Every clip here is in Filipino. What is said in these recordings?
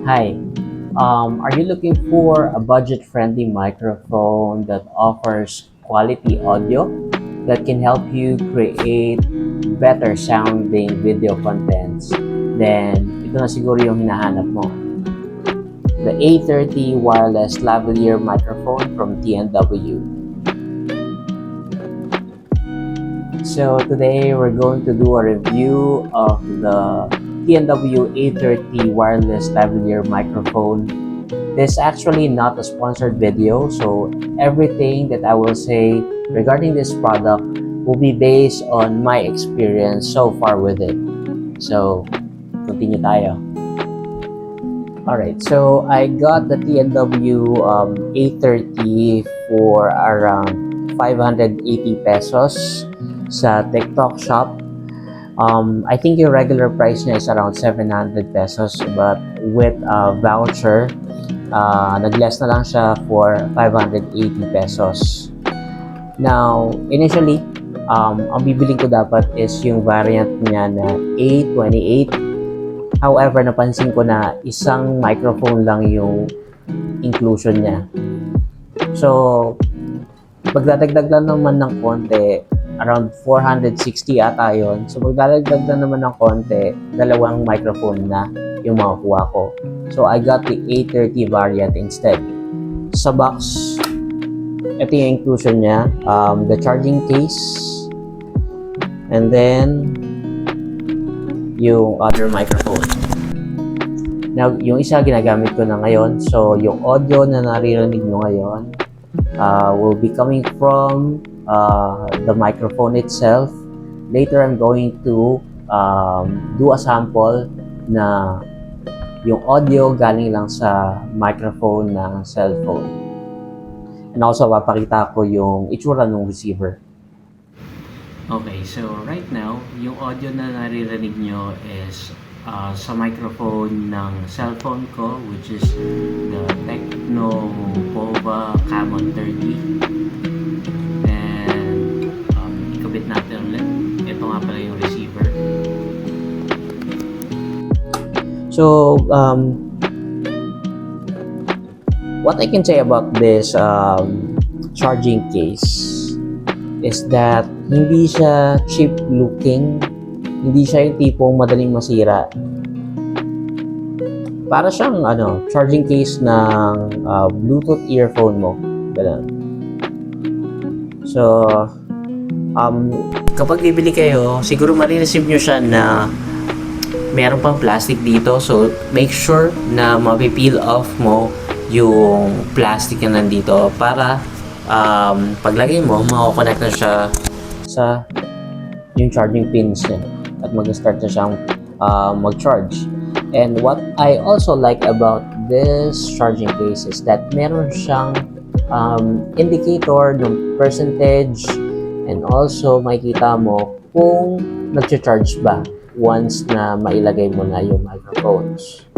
Hi, are you looking for a budget-friendly microphone that offers quality audio that can help you create better sounding video contents? Then, ito na siguro yung hinahanap mo. The A30 wireless lavalier microphone from TNW. So today we're going to do a review of the TNW A30 wireless lavalier microphone. This is actually not a sponsored video, so everything that I will say regarding this product will be based on my experience so far with it. So, continue tayo. Alright, so I got the TNW A30 for around 580 pesos sa TikTok shop. I think yung regular price niya is around 700 pesos, but with a voucher, nag-less na lang siya for 580 pesos. Now, initially, ang bibiling ko dapat is yung variant niya na A28. However, napansin ko na isang microphone lang yung inclusion niya. So, magdadagdag lang naman ng konti, around 460 ata yun. So, magdadagdag lang naman ng konti, dalawang microphone na yung makukuha ko. So, I got the A30 variant instead. Sa box, ito yung inclusion niya. The charging case, and then yung other microphone. Now, yung isa ginagamit ko na ngayon. So, yung audio na naririnig nyo ngayon will be coming from the microphone itself. Later, I'm going to do a sample na yung audio galing lang sa microphone ng cellphone. And also, papakita ko yung itsura ng receiver. Okay, so right now, yung audio na naririnig nyo is sa microphone ng cellphone ko, which is the Tecno Pova Camon 30. And ikabit natin ulit. Ito nga pala yung receiver. So, what I can say about this charging case is that hindi siya cheap looking, hindi siya yung tipong madaling masira. Para siyang charging case ng Bluetooth earphone mo. Ganun. So, kapag bibili kayo, siguro marireceive nyo siya na meron pang plastic dito. So, make sure na mapipeel off mo yung plastic na nandito para paglagay mo, makakonect na siya sa yung charging pins niya at mag-start na siyang mag-charge. And what I also like about this charging case is that meron siyang indicator ng percentage, and also makikita mo kung nag-charge ba once na mailagay mo na yung microphones.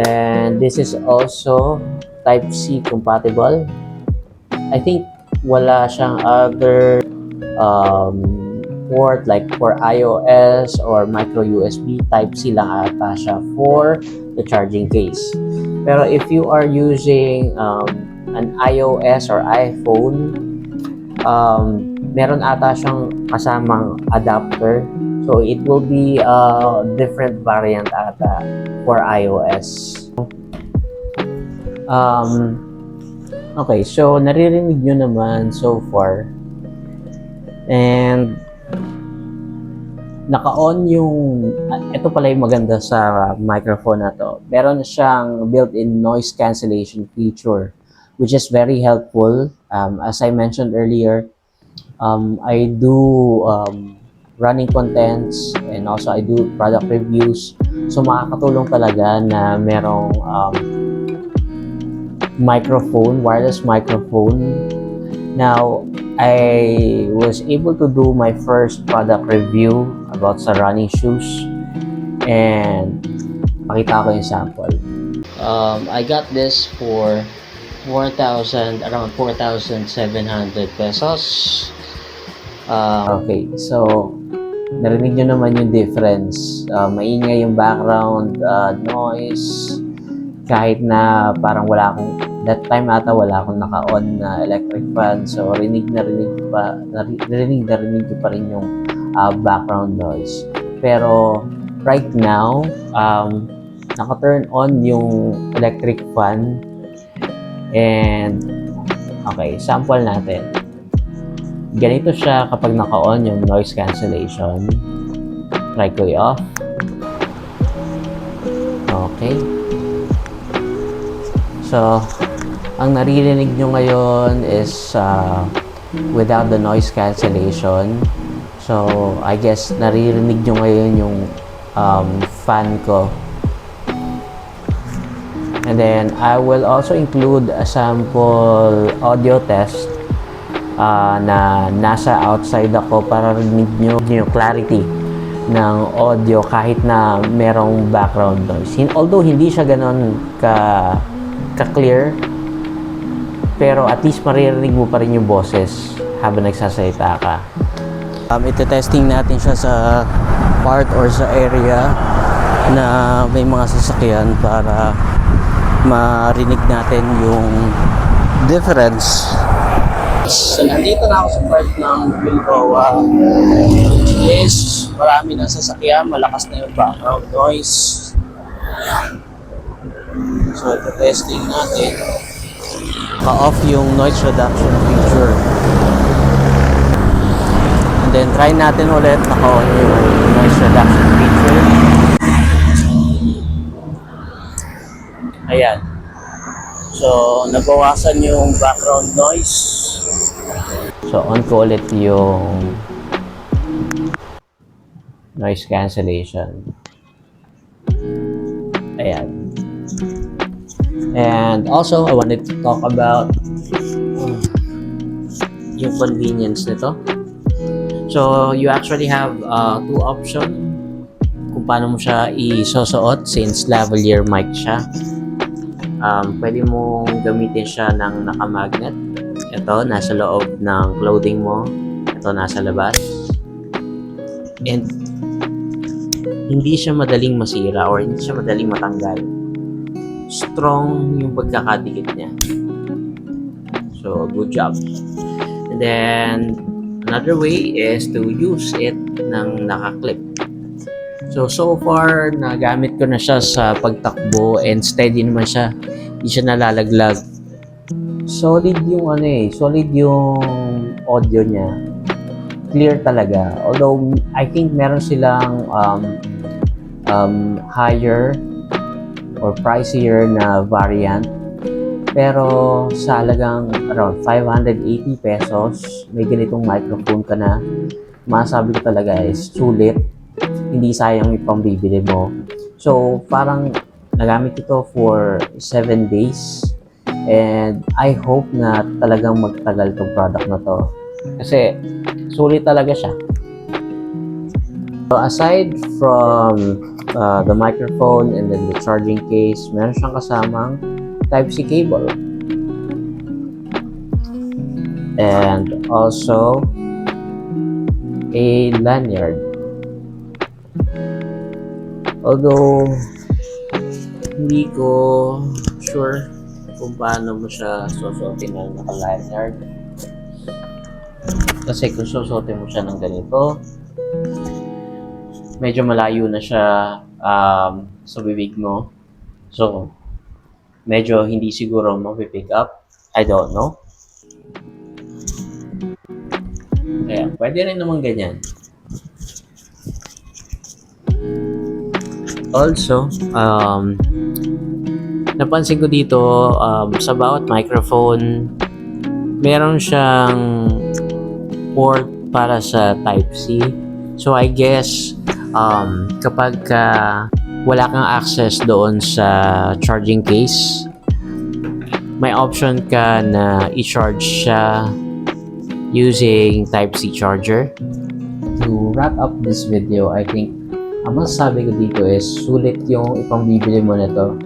And this is also Type-C compatible. I think wala siyang other port like for iOS or micro USB. Type-C lang ata siya for the charging case. Pero if you are using an iOS or iPhone, meron ata siyang kasamang adapter. So it will be a different variant ata for iOS. Okay, so naririnig nyo naman so far. And naka-on yung, ito pala yung maganda sa microphone na to. Meron siyang built-in noise cancellation feature, which is very helpful. As I mentioned earlier, I do running contents and also I do product reviews. So makakatulong talaga na merong microphone, wireless microphone. Now, I was able to do my first product review about sa running shoes, and pakita ko yung sample. I got this for around 4,700 pesos. Okay, so narinig nyo naman yung difference. Maingay yung background noise, kahit na parang wala akong, that time ata wala akong naka-on na electric fan, so narinig na rinig ko pa rin yung background noise. Pero right now, naka-turn on yung electric fan, and okay, sample natin. Ganito siya kapag naka-on yung noise cancellation. Try ko i-off. Okay. So, ang naririnig nyo ngayon is without the noise cancellation. So, I guess naririnig nyo ngayon yung fan ko. And then, I will also include a sample audio test na nasa outside ako para rinig nyo yung clarity ng audio kahit na merong background noise. Although hindi siya ganon ka-clear, pero at least maririnig mo pa rin yung boses habang nagsasalita ka. Ite-testing natin siya sa part or sa area na may mga sasakyan para marinig natin yung difference. So, nandito na ako sa part ng Bilboa. Yes, marami na sasakyan, malakas na yung background noise. So, ito-testing natin. Ka-off yung noise reduction feature. And then, try natin ulit naka-on yung noise reduction feature. Ayan. So, nabawasan yung background noise. So, on ko ulit yung noise cancellation. Ayan. And also, I wanted to talk about yung convenience nito. So, you actually have two options kung paano mo siya isusuot since lavalier mic siya. Pwede mong gamitin siya ng nakamagnet. Ito, nasa loob ng clothing mo. Ito, nasa labas. And hindi siya madaling masira or hindi siya madaling matanggal. Strong yung pagkakadikit niya. So, good job. And then, another way is to use it ng nakaklip. So far, nagamit ko na siya sa pagtakbo and steady naman siya. Hindi siya nalalaglag. Solid yung solid yung audio niya. Clear talaga. Although, I think meron silang higher or pricier na variant. Pero sa halagang around 580 pesos, may ganitong microphone ka na. Masabi ko talaga is sulit. Hindi sayang yung pambibili mo. So, parang nagamit ito for 7 days. And I hope na talagang magtagal tong product na to. Kasi, sulit talaga siya. So, aside from the microphone and then the charging case, meron siyang kasamang Type-C cable. And also, a lanyard. Although, hindi ko sure kung paano mo siya susuotin ng naka-lanyard. Kasi kung susuotin mo siya ng ganito, medyo malayo na siya sa bibig mo. So, medyo hindi siguro mapipick up. I don't know. Kaya, pwede rin naman ganyan. Also, napansin ko dito sa bawat microphone, meron siyang port para sa Type-C. So, I guess, kapag wala kang access doon sa charging case, may option ka na i-charge siya using Type-C charger. To wrap up this video, I think ang masasabi ko dito is sulit yung ipangbibili mo nito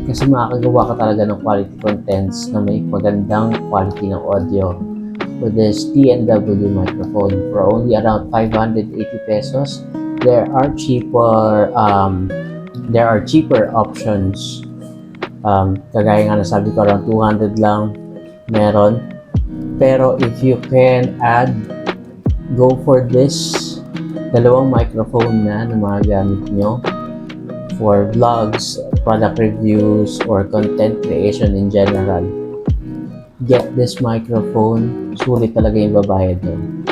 kasi makakagawa ka talaga ng quality contents na may magandang quality ng audio. for this TNW microphone for only around 580 pesos. There are cheaper options. Kagaya nga nasabi ko, around 200 lang meron. Pero if you can go for this dalawang microphone na mga gamit nyo for vlogs, product reviews, or content creation in general, get this microphone. Sulit talaga yung babayad nyo.